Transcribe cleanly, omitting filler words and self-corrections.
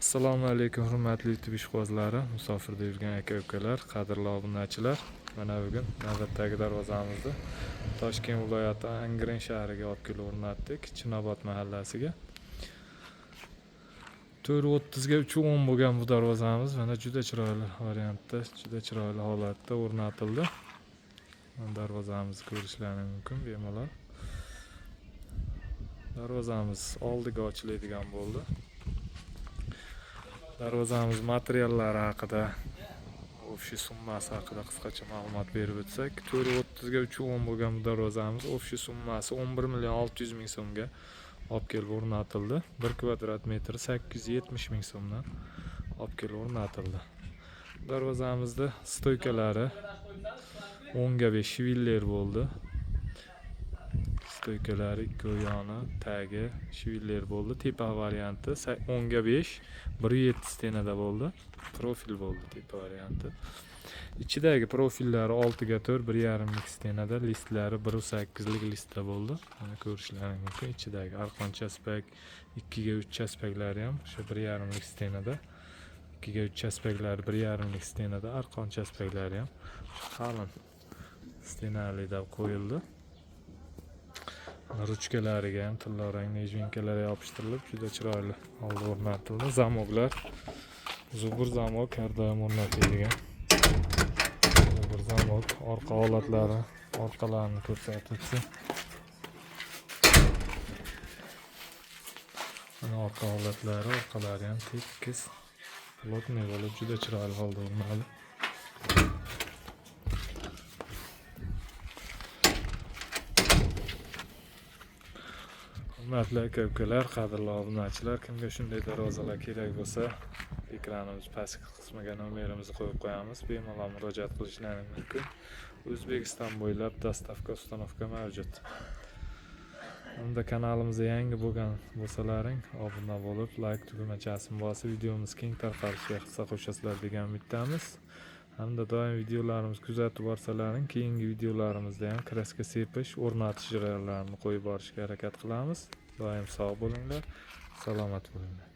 Assalomu alaykum hurmatli YouTube ishqibozlari, musofirda yurgan aka-ukalar, qadrli obunachilar. Mana bugun navbatdagi darvozamizni Toshkent viloyati Angren shahriga olib kelib o'rnatdik, Chinobod mahallasiga. 4:30 ga 3:10 bo'lgan bu darvozamiz mana juda chiroyli variantda, juda chiroyli holatda o'rnatildi. Darvozamizni ko'rishlaringiz mumkin bemalol. Darvozamiz oldiga ochiladigan bo'ldi. Darvozamiz materiallari haqida, ofishiy summasi haqida qisqacha ma'lumot berib o'tsak, 4:30 ga 3:10 bo'lgan bu darvozamiz ofishiy summasi 11.600.000 so'mga olib kelib o'rnatildi. 1 kvadrat metri 870.000 so'mdan olib kelib o'rnatildi. Darvozamizda stoykalari 10 ga 5 shiviller bo'ldi. Stoykalari ikki yoni, tagi shiviller bo'ldi. Tepa varianti 10 ga 5 1.7 stenada bo'ldi. Profil bo'ldi tepa varianti. Ichidagi profillari 6 ga 4 1.5 stenada, listlari 1.8 lik listda bo'ldi. Mana ko'rishlaringiz mumkin. Ichidagi arqon chaspak 2 ga 3 chaspaklari ham o'sha 1.5 lik stenada. 2 ga 3 chaspaklari 1.5 lik stenada, arqon chaspaklari ham qalin stenalida qo'yildi. Ruchkalariga ham tillarang nejvinkalar yopishtirilib, juda chiroyli holda o'rnatildi. Zamoklar zubur zamok har doim o'rnatilgan. Zubur zamok, orqa holatlari, orqalarini ko'rsatib o'tsa. Mana orqa holatlari, orqalari ham tekis, plotniy bo'lib, juda chiroyli holda o'rnaldi. Hurmatli aka-ukalar, qadrli obunachilar, kimga shunday darvozalar kerak bo'lsa, ekranimiz pastki qismiga nomerimizni qo'yib qo'yamiz. Bemalol murojaat qilishlaringiz mumkin. O'zbekiston bo'ylab dostavka, ustanovka mavjud. Unda kanalimizga yangi bo'lgan bo'lsalaring, obuna bo'lib, like tugmachasini bosib, videomiz keng tarqalishiga hissa qo'shasizlar degan umiddamiz. Hamda doim videolarimiz kuzatib borsalaring, keyingi videolarimizda ham kraska sepish, o'rnatish jarayonlarini qo'yib borishga harakat qilamiz. Doim sog' bo'linglar, salomat bo'linglar.